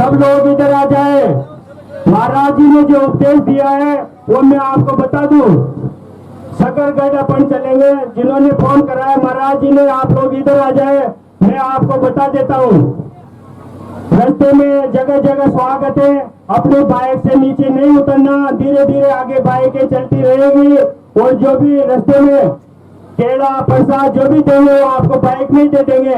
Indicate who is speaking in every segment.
Speaker 1: सब लोग इधर आ जाए। महाराज जी ने जो उपदेश दिया है वो मैं आपको बता दूं। शकरगढ़ अपन चलेंगे, जिन्होंने फोन कराया महाराज जी ने, आप लोग इधर आ जाए, मैं आपको बता देता हूँ। रास्ते में जगह जगह स्वागत है, अपने बाइक से नीचे नहीं उतरना, धीरे धीरे आगे बाइकें चलती रहेगी और जो भी रास्ते में केला प्रसाद जो भी देंगे वो आपको बाइक में दे देंगे।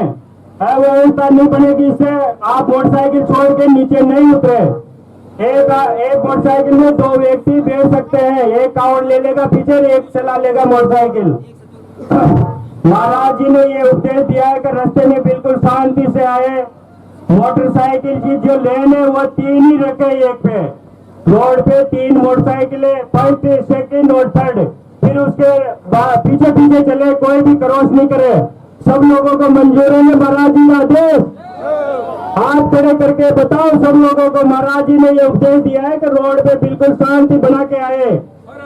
Speaker 1: व्यवस्था नहीं बनेगी, इससे आप मोटरसाइकिल छोड़ के नीचे नहीं उतरे। एक मोटरसाइकिल में 2 व्यक्ति बैठ सकते हैं, एक कावड़ ले लेगा पीछे, एक चला लेगा मोटरसाइकिल। महाराज जी ने ये उपदेश दिया है कि रास्ते में बिल्कुल शांति से आए। मोटरसाइकिल की जो लेन है वो 3 ही रखे एक पे, रोड पे 3 मोटरसाइकिलें, फर्स्ट सेकंड और थर्ड, फिर उसके पीछे पीछे चले, कोई भी क्रॉस नहीं करे। सब लोगों को मंजूर है महाराज जी का आदेश? हाथ खड़े करके बताओ सब लोगों को। महाराज जी ने ये उपदेश दिया है कि रोड पे बिल्कुल शांति बना के आए,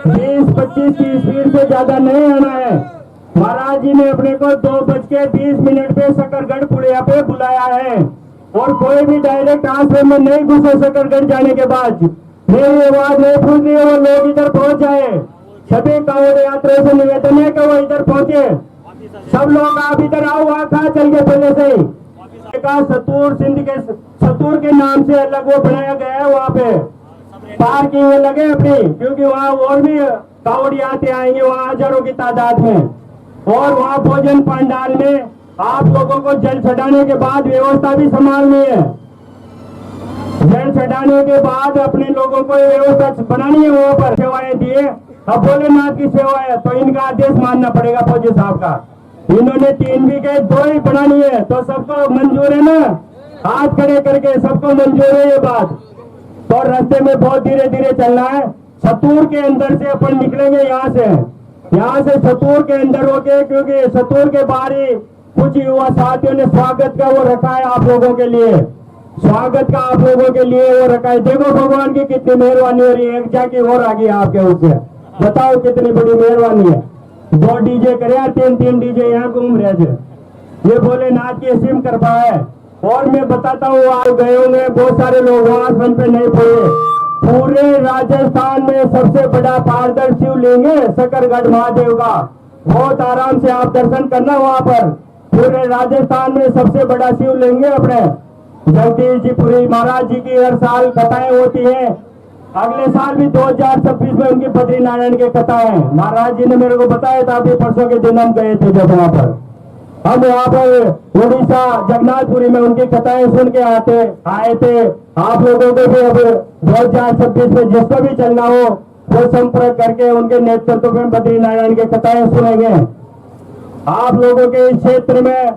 Speaker 1: 20-25 की स्पीड से ज्यादा नहीं आना है। महाराज जी ने अपने को 2:20 पे शकरगढ़ पुलिया पे बुलाया है और कोई भी डायरेक्ट आश्रम में नहीं घुसे। शकरगढ़ जाने के बाद मेरी आवाज नहीं फूट रही है, वो लोग इधर पहुंच जाए। सभी कांवड़ यात्रा से निवेदन है कि वो इधर पहुंचे। सब लोग आप इधर आओ, वहां कहा चल गए पहले से ही सतूर के नाम से अलग वो बनाया गया है। वहाँ पे पार्किंग लगे अपनी, क्योंकि वहाँ और भी कांवड़ी आते आएंगे, वहाँ हजारों की तादाद में। और वहाँ भोजन पंडाल में आप लोगों को जल चढ़ाने के बाद व्यवस्था भी संभालनी है। जल चढ़ाने के बाद अपने लोगों को व्यवस्था बनानी है, वहाँ पर सेवाएं दिए। अब भोलेनाथ की सेवा है तो इनका आदेश मानना पड़ेगा फौजी साहब का। इन्होंने 3 भी के 2 ही बनानी है, तो सबको मंजूर है ना? हाथ खड़े करके सबको मंजूर है ये बात? तो रास्ते में बहुत धीरे धीरे चलना है। सतूर के अंदर से अपन निकलेंगे, यहाँ से सतूर के अंदर होके, क्योंकि सतूर के बाहर ही कुछ युवा साथियों ने स्वागत का वो रखा है आप लोगों के लिए, स्वागत का आप लोगों के लिए वो रखा है। देखो भगवान की कितनी मेहरबानी हो रही है, एक जाके और आ गई आपके उससे, बताओ कितनी बड़ी मेहरबानी है। 2 डीजे करे, 3 डीजे यहाँ घूम रहे थे। ये भोलेनाथ की असीम कृपा है। और मैं बताता हूँ, आप गए होंगे बहुत सारे लोग, आश्रम पे नहीं पड़े। पूरे राजस्थान में सबसे बड़ा पारदर्शी शिवलिंग है शकरगढ़ महादेव का। बहुत आराम से आप दर्शन करना वहाँ पर। पूरे राजस्थान में सबसे बड़ा शिवलिंग है अपने जगदीश जी पुरी महाराज जी की हर साल कथाएं होती है। अगले साल भी 2026 में उनकी बद्रीनारायण की कथा है। महाराज जी ने मेरे को बताया था, अभी परसों के दिन हम गए थे जब वहाँ पर, हम वहाँ पर उड़ीसा जगन्नाथपुरी में उनकी कथाएं सुन के आए थे। आप लोगों को भी अब 2026 में जिसको भी चलना हो वो संपर्क करके उनके नेतृत्व में बद्रीनारायण की कथाएं सुनेंगे। आप लोगों के इस क्षेत्र में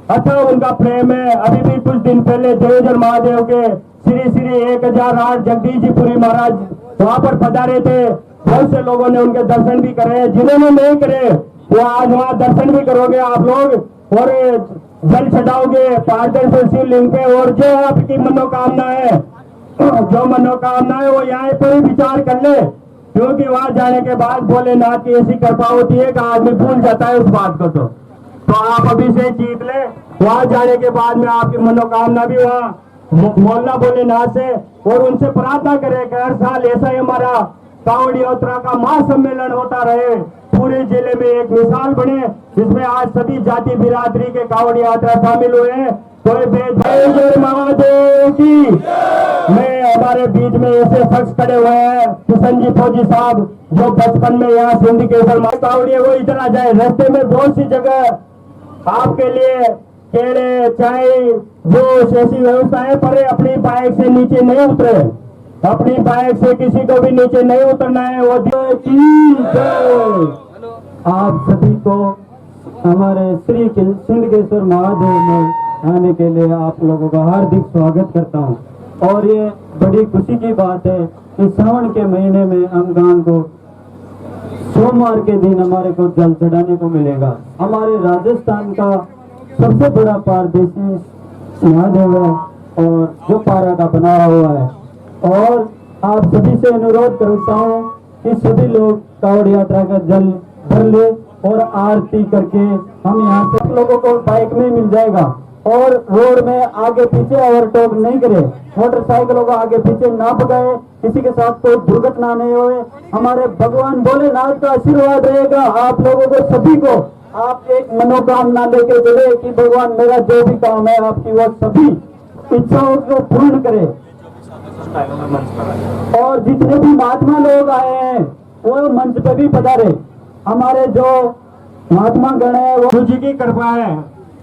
Speaker 1: अच्छा उनका प्रेम है। अभी भी कुछ दिन पहले देवजर महादेव के श्री 1008 जगदीश जी पुरी महाराज वहाँ पर पधारे थे। बहुत से लोगों ने उनके दर्शन भी करे, जिन्होंने नहीं करे वो आज वहाँ दर्शन भी करोगे आप लोग और जल चढ़ाओगे पारदर्शी शिवलिंग पे। और जो आपकी मनोकामना है, जो मनोकामना है वो यहाँ पर ही विचार कर ले, क्योंकि वहाँ जाने के बाद भोलेनाथ की ऐसी कृपा होती है कि आदमी भूल जाता है उस बात को। तो आप अभी से जीत ले, वहाँ जाने के बाद में आपकी मनोकामना भी वहाँ मोहल्ला भोलेनाथ से और उनसे प्रार्थना करें कि हर साल ऐसा ही हमारा कांवड़ी यात्रा का महासम्मेलन होता रहे, पूरे जिले में एक मिसाल बने जिसमें आज सभी जाति बिरादरी के कांवड़ी यात्रा शामिल हुए हैं। कोई भेदभाव महादेव की। मैं हमारे बीच में ऐसे शख्स खड़े हुए हैं किशन जी फौजी साहब, जो बचपन में यहाँ सिंधिकेश्वर कांवड़ी है वो इधर आ जाए। रास्ते में बहुत सी जगह आपके लिए केले चाय जो ऐसी व्यवस्था है, पर अपनी बाइक से नीचे नहीं उतरे, अपनी बाइक से किसी को भी नीचे नहीं उतरना है। वो आप सभी को हमारे श्री सिंधिकेश्वर महादेव में आने के लिए आप लोगों का हार्दिक स्वागत करता हूं। और ये बड़ी खुशी की बात है कि श्रावण के महीने में हम गांव को सोमवार के दिन हमारे को जल चढ़ाने को मिलेगा। हमारे राजस्थान का सबसे बड़ा पारदेशी महादेव है और जो पारा का बना हुआ है। और आप सभी से अनुरोध करता हूँ कि सभी लोग कांवड़ यात्रा का जल भर ले और आरती करके हम यहाँ से लोगों को बाइक में मिल जाएगा
Speaker 2: और रोड में आगे पीछे ओवरटेक नहीं करे, मोटरसाइकिलों को आगे पीछे ना भगाए, किसी के साथ कोई दुर्घटना नहीं होए। हमारे भगवान भोलेनाथ का आशीर्वाद रहेगा आप लोगों को सभी को। आप एक मनोकामना लेके चले कि भगवान मेरा जो भी काम है आपकी वो सभी इच्छाओं को पूर्ण करे। और जितने भी महात्मा लोग आए हैं वो मंच पे भी पधारे। हमारे जो महात्मा गण है वो
Speaker 1: गुरु जी की कृपा है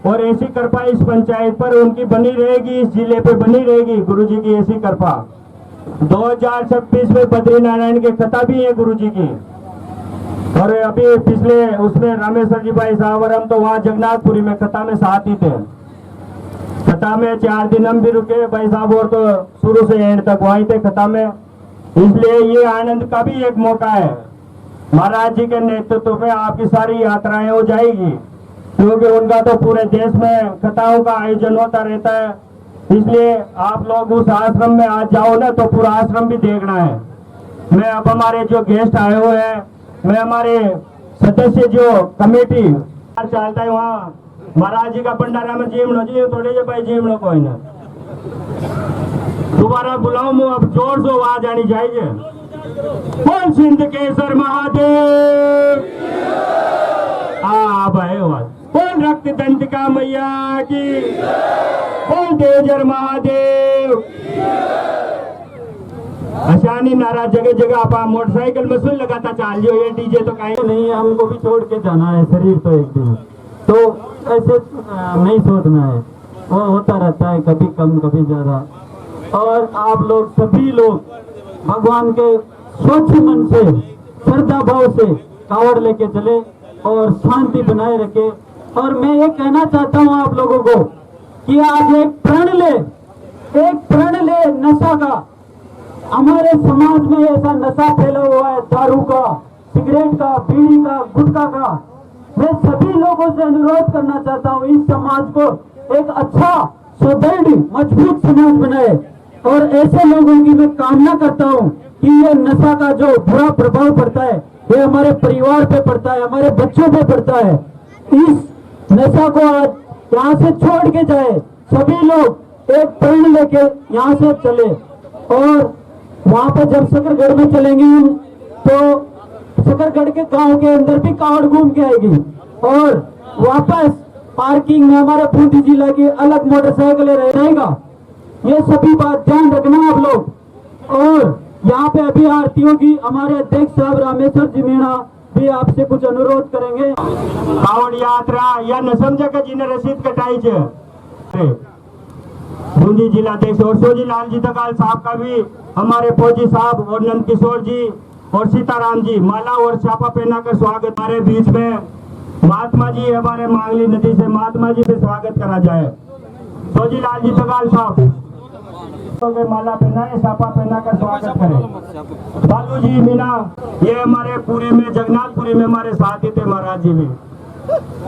Speaker 1: और ऐसी कृपा इस पंचायत पर उनकी बनी रहेगी, इस जिले पे बनी रहेगी। गुरु जी की ऐसी कृपा 2026 में बद्रीनारायण की कथा भी है गुरु जी की। और अभी पिछले उसमें रामेश्वर जी भाई साहब और हम तो वहाँ जगन्नाथपुरी में कथा में साथ ही थे। कथा में 4 दिन हम भी रुके भाई साहब, और तो शुरू से एंड तक वहीं थे कथा में। इसलिए ये आनंद का भी एक मौका है। महाराज जी के नेतृत्व में आपकी सारी यात्राएं हो जाएगी, क्योंकि उनका तो पूरे देश में कथाओं का आयोजन होता रहता है। इसलिए आप लोग उस आश्रम में आज जाओ ना तो पूरा आश्रम भी देखना है। मैं अब हमारे जो गेस्ट आए हुए हैं, मैं हमारे सदस्य जो कमेटी चलता है वहाँ महाराज जी का भंडारा में जीवनो जी थोड़े जे भाई जीवनो कोई ना दोबारा बुलाऊं मैं, अब जोर से आवाज आनी चाहिए। बोल सिंध केसर महादेव, हाँ भाई आवाज। बोल रक्त दंतिका मैया की, बोल देवजर महादेव। अशानी नारा जगह जगह आप मोटरसाइकिल में सुन लगाता चाल जो ये डीजे तो कहीं
Speaker 2: नहीं, हमको भी छोड़ के जाना है शरीर तो एक दिन, तो ऐसे नहीं सोचना है, वो होता रहता है कभी कम कभी ज्यादा। और आप लोग सभी लोग भगवान के स्वच्छ मन से श्रद्धा भाव से कावड़ लेके चले और शांति बनाए रखे। और मैं ये कहना चाहता हूँ आप लोगों को कि आज एक प्रण ले नशा का। हमारे समाज में ऐसा नशा फैला हुआ है, दारू का, सिगरेट का, बीड़ी का, गुटखा का। मैं सभी लोगों से अनुरोध करना चाहता हूँ इस समाज को एक अच्छा सुदृढ़ मजबूत समाज बनाए। और ऐसे लोगों की मैं कामना करता हूँ कि ये नशा का जो बुरा प्रभाव पड़ता है ये हमारे परिवार पे पड़ता है, हमारे बच्चों पे पड़ता है। इस नशा को आज यहाँ से छोड़ के जाए, सभी लोग एक प्रण लेके यहाँ से चले। और वहाँ पे जब सकरगढ़ में चलेंगे हम तो सकरगढ़ के गांव के अंदर भी कावड़ घूम के आएगी। और वापस पार्किंग में हमारे बूंदी जिला की अलग मोटरसाइकिलें रहेगा। ये सभी बात ध्यान रखना आप लोग। और यहाँ पे अभी आरती होगी, हमारे अध्यक्ष साहब रामेश्वर जी मीणा भी आपसे कुछ अनुरोध करेंगे।
Speaker 1: कावड़ यात्रा या न समझा का जिन्हें रसीद कटाई है बूंदी जिला अध्यक्ष और सोजी लाल जी दगाल साहब का भी, हमारे फौजी साहब और नंद किशोर जी और सीताराम जी माला और छापा पहना कर स्वागत। हमारे बीच में महात्मा जी हमारे मांगली नदी से महात्मा जी से स्वागत करा जाए। सोजी लाल जी दगाल साहब तो माला पहनाए, छापा पहना कर स्वागत करें। बालू जी मीना ये हमारे पूरे में जगन्नाथपुरी में हमारे साथ ही थे महाराज जी भी,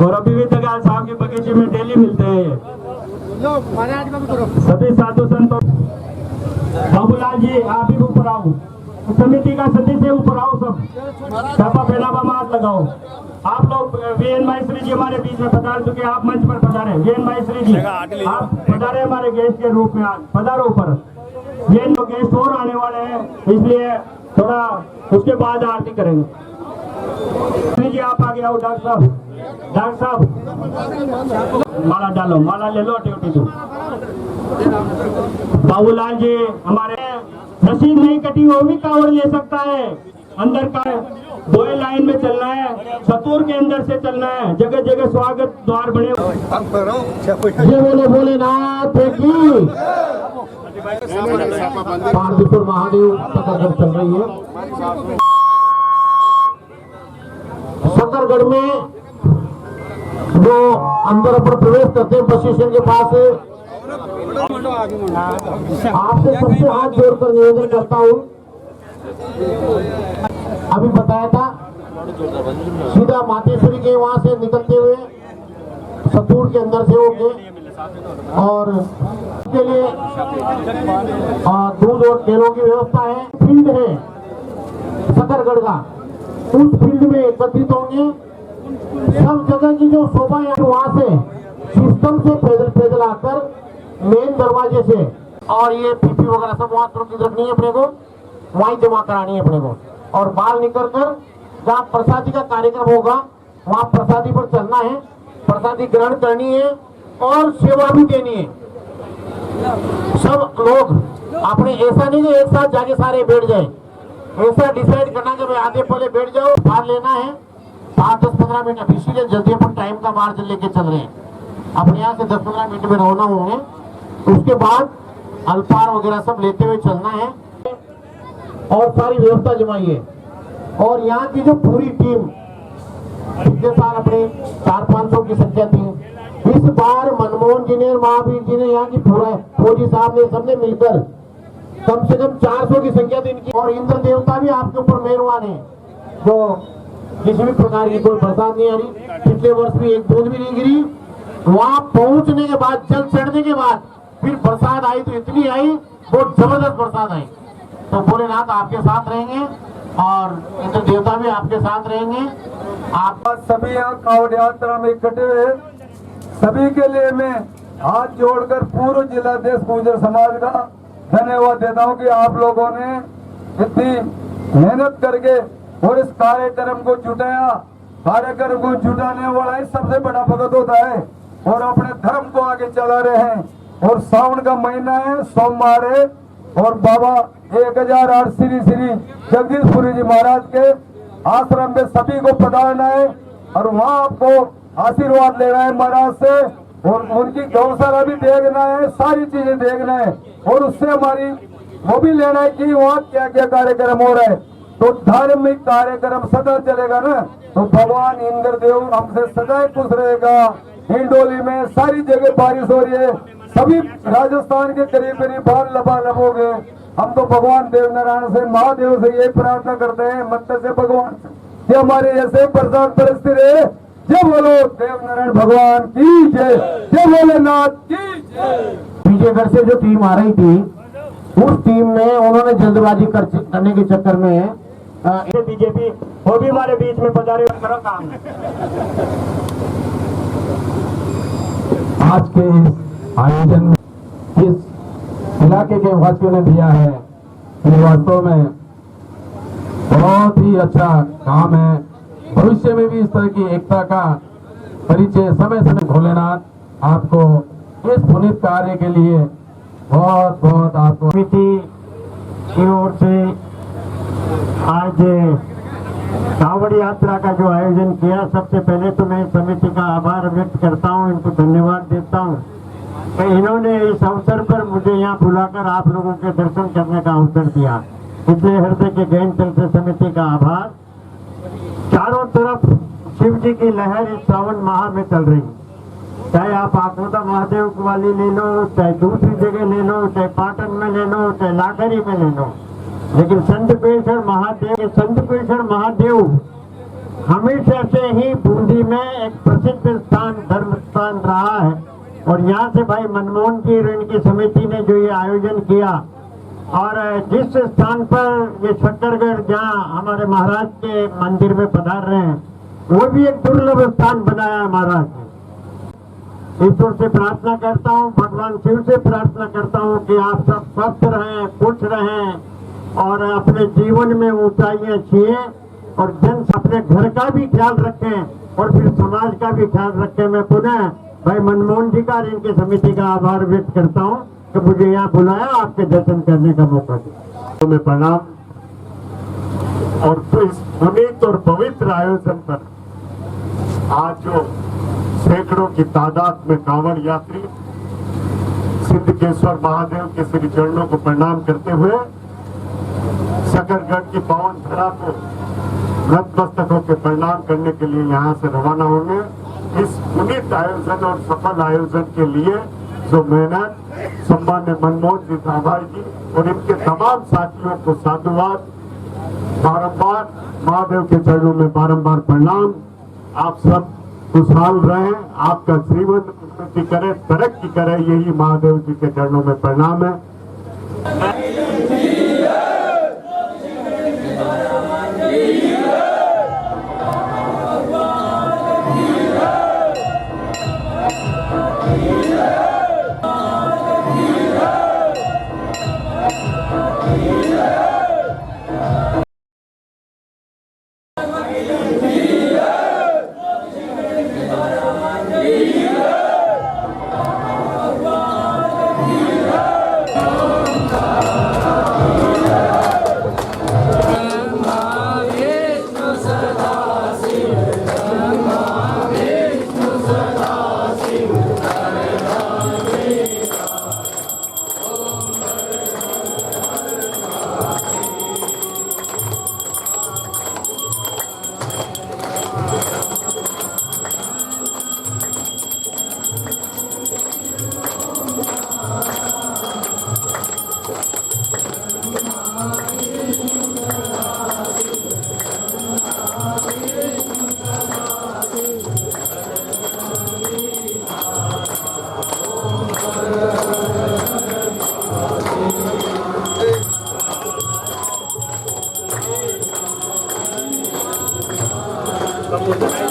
Speaker 1: और अभी भी दगाल साहब के बगीचे में डेली मिलते हैं ये सभी साधु संतों। बाबूलाल जी आप भी ऊपर आओ, समिति का सदस्य ऊपर आओ, सब छापा पहनावा मात लगाओ। आप लोग वीएन माहेश्वरी जी हमारे बीच में पधार चुके, आप मंच पर पधारे। वीएन माहेश्वरी जी आप पधारे हमारे गेस्ट के रूप में, आज पधारो ऊपर। ये गेस्ट और आने वाले हैं, इसलिए थोड़ा उसके बाद आरती करेंगे। जी आप आगे आओ। डॉक्टर साहब माला डालो, माला ले लो, ड्यूटी दो। बाबूलाल जी हमारे रसीद नहीं कटी वो भी कावड़ ले सकता है। अंदर का दो लाइन में चलना है, सतूर के अंदर से चलना है, जगह जगह स्वागत द्वार बने।
Speaker 2: ये बोले भोलेनाथ की पार्वतीपुर महादेव सकरगढ़ चल रही है। सकरगढ़ में जो अंदर अपन प्रवेश करते हैं बस स्टेशन के पास, आपसे सबसे हाथ जोड़कर निवेदन करता हूँ। अभी बताया था सीधा मातेश्वरी के वहां से निकलते हुए सतूर के अंदर से होके, और इसके लिए दूध और केलों की व्यवस्था है। फील्ड है सकरगढ़ का, उस फील्ड में एकत्रित होंगे। सब जगह की जो शोभा है वहां से
Speaker 3: सिस्टम से पैदल पैदल आकर मेन दरवाजे से, और ये पीपी वगैरह सब वहाँ सुरक्षित रखनी है अपने को, वहीं जमा करानी है अपने को, और बाल निकल कर जहाँ प्रसादी का कार्यक्रम होगा वहाँ प्रसादी पर चलना है, प्रसादी ग्रहण करनी है और सेवा भी देनी है। सब लोग अपने, ऐसा नहीं कि एक साथ जाके सारे बैठ जाए, ऐसा डिसाइड करना कि भाई आधे पहले बैठ जाओ, भाग लेना है 5-10-15 मिनट। अब इसीलिए जल्दी अपन टाइम का मार्जिन लेके चल रहे हैं, अपने यहाँ से 10-15 मिनट में रवाना होंगे, उसके बाद अल्पार वगैरह सब लेते हुए चलना है और सारी व्यवस्था जमाइए। और यहाँ की जो पूरी टीम, पिछले साल अपने 400-500 की संख्या थी, इस बार मनमोहन जी ने, महावीर जी ने, यहाँ की पूरा फौजी साहब ने, सबने मिलकर कम से कम 400 की संख्या थी इनकी। और इंद्र देवता भी आपके ऊपर मेहरबान है, तो किसी भी प्रकार की कोई बरसात नहीं आ रही। पिछले वर्ष भी एक बूंद भी नहीं गिरी। वहां पहुंचने के बाद, जल चढ़ने के बाद फिर बरसात आई तो इतनी आई, बहुत जबरदस्त बरसात आई। तो भोलेनाथ आपके साथ रहेंगे और इंद्र देवता भी आपके साथ रहेंगे। आप
Speaker 4: सभी यहाँ कांवड़ यात्रा में इकट्ठे हुए सभी के लिए मैं हाथ जोड़कर पूर्व जिलाध्यक्ष गुर्जर समाज का धन्यवाद देता हूँ कि आप लोगों ने इतनी मेहनत करके और इस कार्यक्रम को जुटाया। कार्यक्रम को जुटाने वाला ही सबसे बड़ा भगत होता है और अपने धर्म को आगे चला रहे हैं। और सावन का महीना है, सोमवार है, और बाबा 1008 श्री श्री जगदीशपुरी जी महाराज के आश्रम में सभी को पधारना है और वहाँ आपको आशीर्वाद लेना है महाराज से, और उनकी गौशाला भी देखना है, सारी चीजें देखना है, और उससे हमारी वो भी लेना है कि वहाँ क्या क्या कार्यक्रम हो रहा है। तो धार्मिक कार्यक्रम सदा चलेगा ना, तो भगवान इंद्रदेव हमसे सदा खुश रहेगा। हिंडोली में सारी जगह बारिश हो रही है, सभी राजस्थान के करीब करीब बाल लबालब हो गए। हम तो भगवान देव नारायण से, महादेव से यही प्रार्थना करते हैं, मंत्र से, भगवान से, कि हमारे ऐसे बरसात बरसती रहे। जय बोलो देव नारायण भगवान की जय, जय भोलेनाथ की जय।
Speaker 3: पीछे घर से जो टीम आ रही थी, उस टीम में उन्होंने जल्दबाजी करने के चक्कर में
Speaker 1: बीजेपी वो भी हमारे बीच में पधारे करो काम है।
Speaker 4: आज के इस आयोजन में इस इलाके के वासियों ने दिया है कि वास्तव में बहुत ही अच्छा काम है। भविष्य में भी इस तरह की एकता का परिचय समय समय भोलेनाथ आपको इस पुनीत कार्य के लिए बहुत बहुत आपको
Speaker 1: समिति की ओर से आज कांवड़ यात्रा का जो आयोजन किया, सबसे पहले तो मैं समिति का आभार व्यक्त करता हूं, इनको धन्यवाद देता हूं कि इन्होंने इस अवसर पर मुझे यहाँ बुलाकर आप लोगों के दर्शन करने का अवसर दिया। इसलिए हृदय के गहन तल से समिति का आभार। चारों तरफ शिव जी की लहर इस सावन माह में चल रही, चाहे आप आकोदा महादेव वाली ले लो, चाहे दूसरी जगह ले लो, चाहे पाटन में ले लो, चाहे लाखरी में ले लो, लेकिन संतपेश्वर महादेव हमेशा से ही बूंदी में एक प्रसिद्ध स्थान, धर्म स्थान रहा है। और यहाँ से भाई मनमोहन जी और इनकी समिति ने जो ये आयोजन किया, और जिस स्थान पर ये शक्करगढ़ जहाँ हमारे महाराज के मंदिर में पधार रहे हैं, वो भी एक दुर्लभ स्थान बनाया है महाराज ने। ईश्वर से प्रार्थना करता हूँ, भगवान शिव से प्रार्थना करता हूँ कि आप सब स्वस्थ रहें, खुश रहें और अपने जीवन में ऊंचाइयां छुए, और जन अपने घर का भी ख्याल रखें और फिर समाज का भी ख्याल रखें। मैं पुनः भाई मनमोहन जी का और इनकी समिति का आभार व्यक्त करता हूँ कि मुझे यहाँ बुलाया, आपके दर्शन करने का मौका दिया। तो मैं प्रणाम। और तो इस पुनीत और पवित्र आयोजन पर आज जो सैकड़ों की तादाद में कांवड़ यात्री सिद्धकेश्वर महादेव के श्री चरणों को प्रणाम करते हुए शकरगढ़ की पावन धरा को नतमस्तक होकर प्रणाम करने के लिए यहाँ से रवाना होंगे। इस पुनीत आयोजन और सफल आयोजन के लिए जो मेहनत सम्मान्य मनमोहन जी साहब जी और इनके तमाम साथियों को साधुवाद, बारंबार महादेव के चरणों में बारंबार प्रणाम। आप सब खुशहाल रहें, आपका जीवन उन्नति करे, तरक्की करे, यही महादेव जी के चरणों में प्रणाम है। कंप्यूटराइज